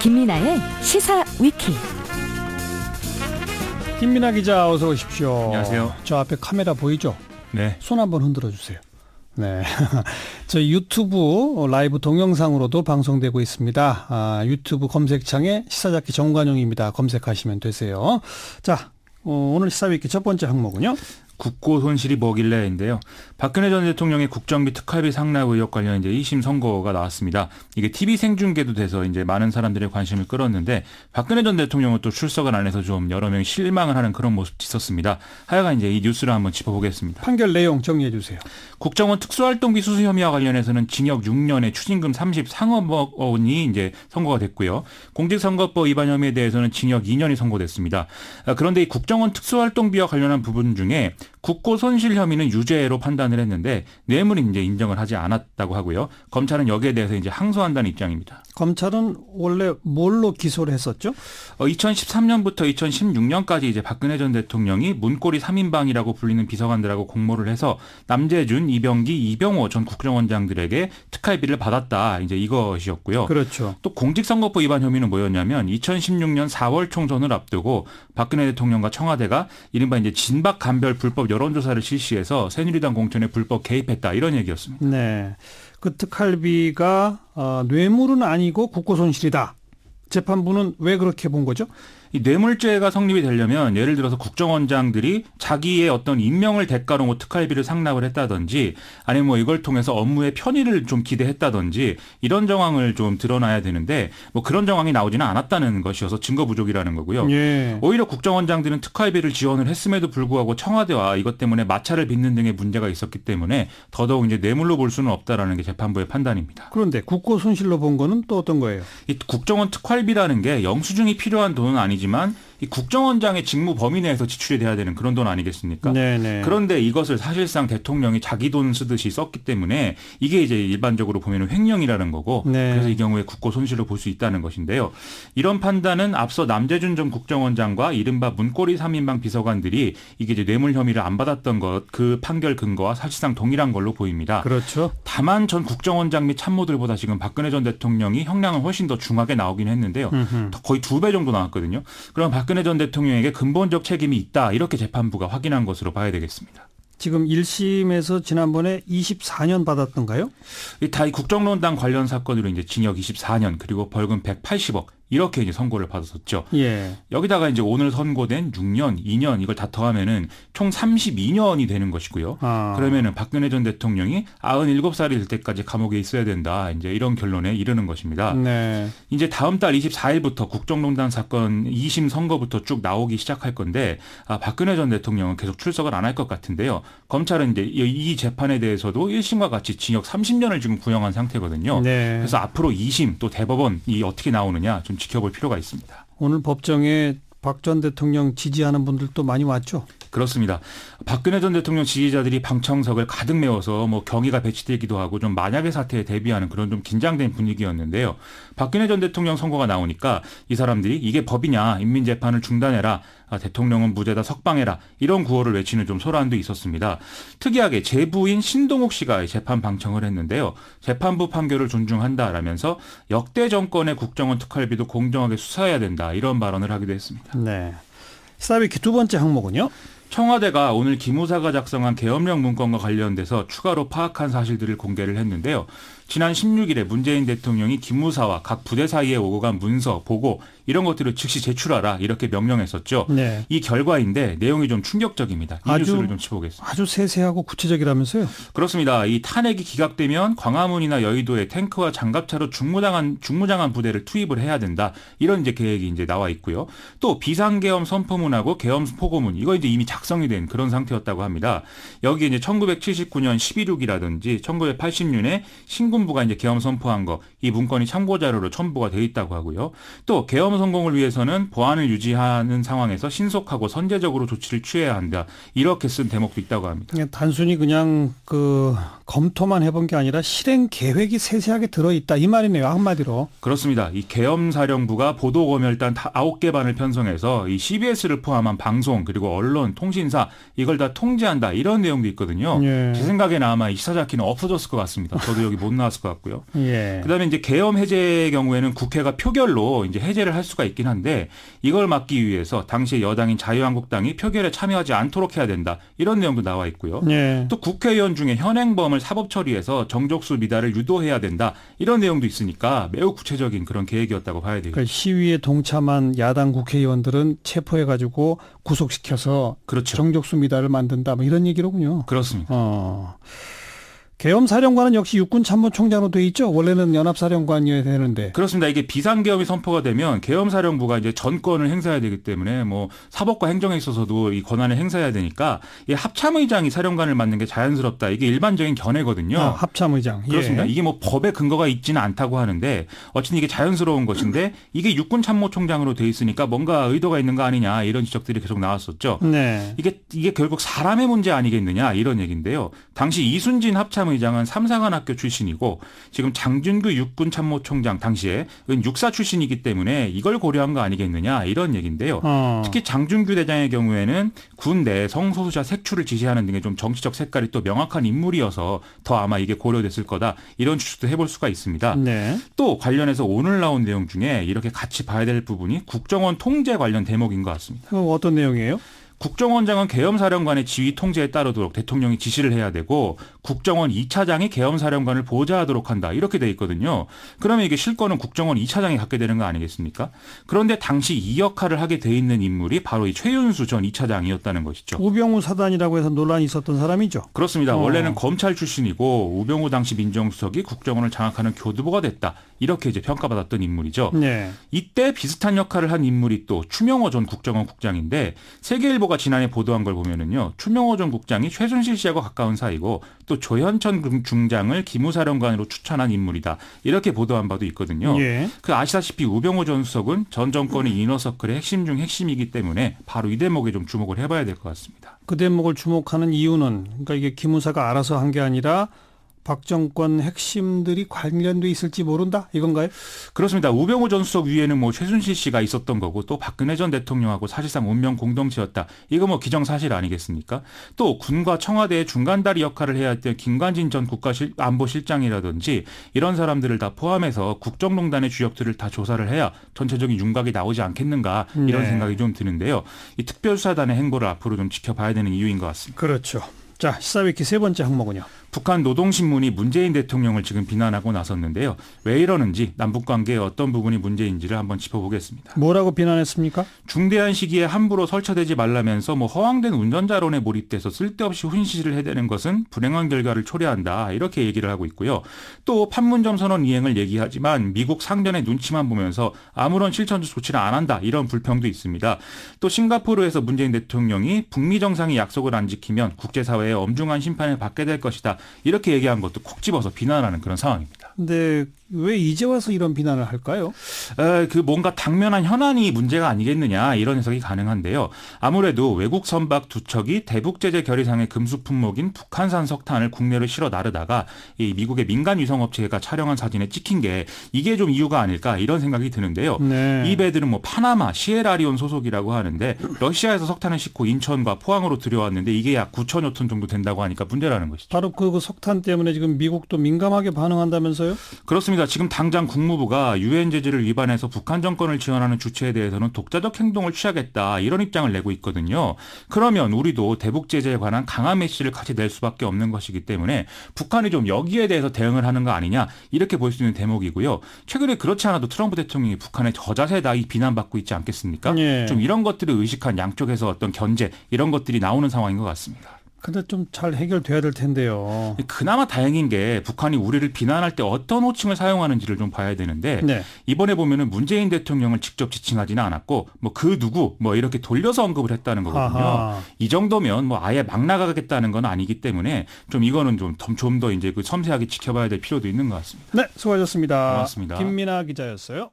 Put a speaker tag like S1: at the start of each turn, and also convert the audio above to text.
S1: 김민아의 시사위키.
S2: 김민아 기자 어서 오십시오.
S3: 안녕하세요.
S2: 저 앞에 카메라 보이죠?
S3: 네.
S2: 손 한번 흔들어 주세요. 네. 저희 유튜브 라이브 동영상으로도 방송되고 있습니다. 유튜브 검색창에 시사잡기 정관용입니다. 검색하시면 되세요. 자, 오늘 시사위키 첫 번째 항목은요.
S3: 국고 손실이 뭐길래인데요. 박근혜 전 대통령의 국정비 특활비 상납 의혹 관련 이제 2심 선고가 나왔습니다. 이게 TV 생중계도 돼서 이제 많은 사람들의 관심을 끌었는데 박근혜 전 대통령은 또 출석을 안 해서 좀 여러 명이 실망을 하는 그런 모습이 있었습니다. 하여간 이제 이 뉴스를 한번 짚어보겠습니다.
S2: 판결 내용 정리해 주세요.
S3: 국정원 특수활동비 수수 혐의와 관련해서는 징역 6년에 추징금 33억 원이 이제 선고가 됐고요. 공직선거법 위반 혐의에 대해서는 징역 2년이 선고됐습니다. 그런데 이 국정원 특수활동비와 관련한 부분 중에 국고 손실 혐의는 유죄로 판단을 했는데 뇌물은 이제 인정을 하지 않았다고 하고요. 검찰은 여기에 대해서 이제 항소한다는 입장입니다.
S2: 검찰은 원래 뭘로 기소를 했었죠?
S3: 2013년부터 2016년까지 이제 박근혜 전 대통령이 문고리 3인방이라고 불리는 비서관들하고 공모를 해서 남재준, 이병기, 이병호 전 국정원장들에게 특활비를 받았다. 이제 이것이었고요.
S2: 그렇죠.
S3: 또 공직선거법 위반 혐의는 뭐였냐면 2016년 4월 총선을 앞두고 박근혜 대통령과 청와대가 이른바 이제 진박 간별 불법 여론조사를 실시해서 새누리당 공천에 불법 개입했다. 이런 얘기였습니다.
S2: 네. 그 특활비가 뇌물은 아니고 국고 손실이다. 재판부는 왜 그렇게 본 거죠?
S3: 이 뇌물죄가 성립이 되려면 예를 들어서 국정원장들이 자기의 어떤 임명을 대가로 뭐 특활비를 상납을 했다든지 아니면 뭐 이걸 통해서 업무의 편의를 좀 기대했다든지 이런 정황을 좀 드러나야 되는데 뭐 그런 정황이 나오지는 않았다는 것이어서 증거 부족이라는 거고요.
S2: 예.
S3: 오히려 국정원장들은 특활비를 지원을 했음에도 불구하고 청와대와 이것 때문에 마찰을 빚는 등의 문제가 있었기 때문에 더더욱 이제 뇌물로 볼 수는 없다라는 게 재판부의 판단입니다.
S2: 그런데 국고 손실로 본 거는 또 어떤 거예요?
S3: 이 국정원 특활비라는 게 영수증이 필요한 돈은 아니지만 이 국정원장의 직무 범위 내에서 지출이 돼야 되는 그런 돈 아니겠습니까?
S2: 네네.
S3: 그런데 이것을 사실상 대통령이 자기 돈 쓰듯이 썼기 때문에 이게 이제 일반적으로 보면 횡령이라는 거고
S2: 네.
S3: 그래서 이 경우에 국고 손실로 볼 수 있다는 것인데요. 이런 판단은 앞서 남재준 전 국정원장과 이른바 문고리 3인방 비서관들이 이게 이제 뇌물 혐의를 안 받았던 것 그 판결 근거와 사실상 동일한 걸로 보입니다.
S2: 그렇죠.
S3: 다만 전 국정원장 및 참모들보다 지금 박근혜 전 대통령이 형량은 훨씬 더 중하게 나오긴 했는데요. 거의 2배 정도 나왔거든요. 그럼 박근혜 전 대통령에게 근본적 책임이 있다. 이렇게 재판부가 확인한 것으로 봐야 되겠습니다.
S2: 지금 1심에서 지난번에 24년 받았던가요?
S3: 다 이 국정농단 관련 사건으로 이제 징역 24년 그리고 벌금 180억 이렇게 이제 선고를 받았었죠.
S2: 예.
S3: 여기다가 이제 오늘 선고된 6년, 2년 이걸 다 더하면은 총 32년이 되는 것이고요. 그러면은 박근혜 전 대통령이 97살이 될 때까지 감옥에 있어야 된다. 이제 이런 결론에 이르는 것입니다.
S2: 네.
S3: 이제 다음 달 24일부터 국정농단 사건 2심 선고부터 쭉 나오기 시작할 건데 박근혜 전 대통령은 계속 출석을 안 할 것 같은데요. 검찰은 이제 이 재판에 대해서도 1심과 같이 징역 30년을 지금 구형한 상태거든요.
S2: 네.
S3: 그래서 앞으로 2심 또 대법원이 어떻게 나오느냐 좀 지켜볼 필요가 있습니다.
S2: 오늘 법정에 박 전 대통령 지지하는 분들도 많이 왔죠?
S3: 그렇습니다. 박근혜 전 대통령 지지자들이 방청석을 가득 메워서 뭐 경위가 배치되기도 하고 좀 만약의 사태에 대비하는 그런 좀 긴장된 분위기였는데요. 박근혜 전 대통령 선고가 나오니까 이 사람들이 이게 법이냐 인민재판을 중단해라 대통령은 무죄다 석방해라 이런 구호를 외치는 좀 소란도 있었습니다. 특이하게 제부인 신동욱 씨가 재판 방청을 했는데요. 재판부 판결을 존중한다라면서 역대 정권의 국정원 특활비도 공정하게 수사해야 된다 이런 발언을 하기도 했습니다.
S2: 네. 시사위키 두 번째 항목은요?
S3: 청와대가 오늘 기무사가 작성한 계엄령 문건과 관련돼서 추가로 파악한 사실들을 공개를 했는데요. 지난 16일에 문재인 대통령이 기무사와 각 부대 사이에 오고 간 문서, 보고 이런 것들을 즉시 제출하라 이렇게 명령했었죠.
S2: 네.
S3: 이 결과인데 내용이 좀 충격적입니다. 이 뉴스를 좀 짚어보겠습니다.
S2: 아주 세세하고 구체적이라면서요?
S3: 그렇습니다. 이 탄핵이 기각되면 광화문이나 여의도에 탱크와 장갑차로 중무장한 부대를 투입을 해야 된다. 이런 이제 계획이 이제 나와 있고요. 또 비상계엄 선포문하고 계엄 포고문 이거 이제 이미 작성이 된 그런 상태였다고 합니다. 여기에 이제 1979년 11.6이라든지 1980년에 신군부가 이제 계엄 선포한 거 이 문건이 참고 자료로 첨부가 돼 있다고 하고요. 또 계엄 성공을 위해서는 보안을 유지하는 상황에서 신속하고 선제적으로 조치를 취해야 한다. 이렇게 쓴 대목도 있다고 합니다.
S2: 단순히 그냥 그 검토만 해본 게 아니라 실행 계획이 세세하게 들어있다 이 말이네요. 한마디로.
S3: 그렇습니다. 이 계엄사령부가 보도검열단 9개 반을 편성해서 이 CBS를 포함한 방송 그리고 언론, 통신사 이걸 다 통제한다 이런 내용도 있거든요.
S2: 예.
S3: 제 생각에는 아마 이 시사잡기는 없어졌을 것 같습니다. 저도 여기 못 나왔을 것 같고요.
S2: 예.
S3: 그다음에 이제 계엄 해제의 경우에는 국회가 표결로 이제 해제를 할 수가 있긴 한데 이걸 막기 위해서 당시 여당인 자유한국당이 표결에 참여하지 않도록 해야 된다 이런 내용도 나와 있고요.
S2: 예.
S3: 또 국회의원 중에 현행범을 사법 처리해서 정족수 미달을 유도해야 된다 이런 내용도 있으니까 매우 구체적인 그런 계획이었다고 봐야 되겠죠.
S2: 그러니까 시위에 동참한 야당 국회의원들은 체포해가지고 구속시켜서
S3: 그렇죠.
S2: 정족수 미달을 만든다 뭐 이런 얘기로군요.
S3: 그렇습니다.
S2: 계엄사령관은 역시 육군참모총장으로 돼 있죠. 원래는 연합사령관이어야 되는데.
S3: 그렇습니다. 이게 비상계엄이 선포가 되면 계엄사령부가 이제 전권을 행사해야 되기 때문에 뭐 사법과 행정에 있어서도 이 권한을 행사해야 되니까 이 합참의장이 사령관을 맡는 게 자연스럽다. 이게 일반적인 견해거든요.
S2: 합참의장.
S3: 그렇습니다.
S2: 예.
S3: 이게 뭐 법에 근거가 있지는 않다고 하는데 어쨌든 이게 자연스러운 것인데 이게 육군참모총장으로 돼 있으니까 뭔가 의도가 있는 거 아니냐 이런 지적들이 계속 나왔었죠.
S2: 네.
S3: 이게 결국 사람의 문제 아니겠느냐 이런 얘기인데요. 당시 이순진 합참의장은 삼사관학교 출신이고 지금 장준규 육군참모총장 당시에 육사 출신이기 때문에 이걸 고려한 거 아니겠느냐 이런 얘기인데요. 특히 장준규 대장의 경우에는 군 내 성소수자 색출을 지시하는 등의 좀 정치적 색깔이 또 명확한 인물이어서 더 아마 이게 고려됐을 거다 이런 추측도 해볼 수가 있습니다.
S2: 네.
S3: 또 관련해서 오늘 나온 내용 중에 이렇게 같이 봐야 될 부분이 국정원 통제 관련 대목인 것 같습니다.
S2: 그럼 어떤 내용이에요?
S3: 국정원장은 계엄사령관의 지휘 통제에 따르도록 대통령이 지시를 해야 되고 국정원 2차장이 계엄사령관을 보좌하도록 한다. 이렇게 돼 있거든요. 그러면 이게 실권은 국정원 2차장이 갖게 되는 거 아니겠습니까? 그런데 당시 이 역할을 하게 돼 있는 인물이 바로 이 최윤수 전 2차장이었다는 것이죠.
S2: 우병우 사단이라고 해서 논란이 있었던 사람이죠.
S3: 그렇습니다. 원래는 검찰 출신이고 우병우 당시 민정수석이 국정원을 장악하는 교두보가 됐다. 이렇게 이제 평가받았던 인물이죠.
S2: 네.
S3: 이때 비슷한 역할을 한 인물이 또 추명호 전 국정원 국장인데 세계일보가 지난해 보도한 걸 보면은요. 추명호 전 국장이 최순실 씨하고 가까운 사이고 또 조현천 중장을 기무사령관으로 추천한 인물이다. 이렇게 보도한 바도 있거든요.
S2: 예.
S3: 그 아시다시피 우병우 전 수석은 전 정권의 이너서클의 핵심 중 핵심이기 때문에 바로 이 대목에 좀 주목을 해봐야 될 것 같습니다.
S2: 그 대목을 주목하는 이유는 그러니까 이게 기무사가 알아서 한 게 아니라 박 정권 핵심들이 관련돼 있을지 모른다 이건가요?
S3: 그렇습니다. 우병우 전 수석 위에는 뭐 최순실 씨가 있었던 거고 또 박근혜 전 대통령하고 사실상 운명 공동체였다. 이거 뭐 기정사실 아니겠습니까? 또 군과 청와대의 중간다리 역할을 해야 했던 김관진 전 국가안보실장이라든지 이런 사람들을 다 포함해서 국정농단의 주역들을 다 조사를 해야 전체적인 윤곽이 나오지 않겠는가 이런
S2: 네.
S3: 생각이 좀 드는데요. 이 특별수사단의 행보를 앞으로 좀 지켜봐야 되는 이유인 것 같습니다.
S2: 그렇죠. 자, 시사위키 세 번째 항목은요.
S3: 북한 노동신문이 문재인 대통령을 지금 비난하고 나섰는데요. 왜 이러는지 남북관계의 어떤 부분이 문제인지를 한번 짚어보겠습니다.
S2: 뭐라고 비난했습니까? 중대한
S3: 시기에 함부로 설쳐대지 말라면서 뭐 허황된 운전자론에 몰입돼서 쓸데없이 훈시를 해대는 것은 불행한 결과를 초래한다. 이렇게 얘기를 하고 있고요. 또 판문점 선언 이행을 얘기하지만 미국 상전의 눈치만 보면서 아무런 실천적 조치를 안 한다. 이런 불평도 있습니다. 또 싱가포르에서 문재인 대통령이 북미 정상이 약속을 안 지키면 국제사회의 엄중한 심판을 받게 될 것이다. 이렇게 얘기한 것도 콕 집어서 비난하는 그런 상황입니다.
S2: 근데 왜 이제 와서 이런 비난을 할까요?
S3: 그 뭔가 당면한 현안이 문제가 아니겠느냐 이런 해석이 가능한데요. 아무래도 외국 선박 두 척이 대북 제재 결의상의 금수 품목인 북한산 석탄을 국내로 실어 나르다가 이 미국의 민간 위성업체가 촬영한 사진에 찍힌 게 이게 좀 이유가 아닐까 이런 생각이 드는데요.
S2: 네.
S3: 이 배들은 뭐 파나마, 시에라리온 소속이라고 하는데 러시아에서 석탄을 싣고 인천과 포항으로 들여왔는데 이게 약 9천여 톤 정도 된다고 하니까 문제라는 것이죠.
S2: 바로 그 석탄 때문에 지금 미국도 민감하게 반응한다면서요?
S3: 그렇습니다. 지금 당장 국무부가 유엔 제재를 위반해서 북한 정권을 지원하는 주체에 대해서는 독자적 행동을 취하겠다 이런 입장을 내고 있거든요. 그러면 우리도 대북 제재에 관한 강한 메시지를 같이 낼 수밖에 없는 것이기 때문에 북한이 좀 여기에 대해서 대응을 하는 거 아니냐 이렇게 볼 수 있는 대목이고요. 최근에 그렇지 않아도 트럼프 대통령이 북한의 저자세다 이 비난받고 있지 않겠습니까?
S2: 예.
S3: 좀 이런 것들을 의식한 양쪽에서 어떤 견제 이런 것들이 나오는 상황인 것 같습니다.
S2: 근데 좀 잘 해결돼야 될 텐데요.
S3: 그나마 다행인 게 북한이 우리를 비난할 때 어떤 호칭을 사용하는지를 좀 봐야 되는데
S2: 네.
S3: 이번에 보면은 문재인 대통령을 직접 지칭하지는 않았고 뭐 그 누구 뭐 이렇게 돌려서 언급을 했다는 거거든요.
S2: 아하.
S3: 이 정도면 뭐 아예 막 나가겠다는 건 아니기 때문에 좀 이거는 좀 더 이제 그 섬세하게 지켜봐야 될 필요도 있는 것 같습니다.
S2: 네, 수고하셨습니다.
S3: 고맙습니다.
S2: 김민아 기자였어요.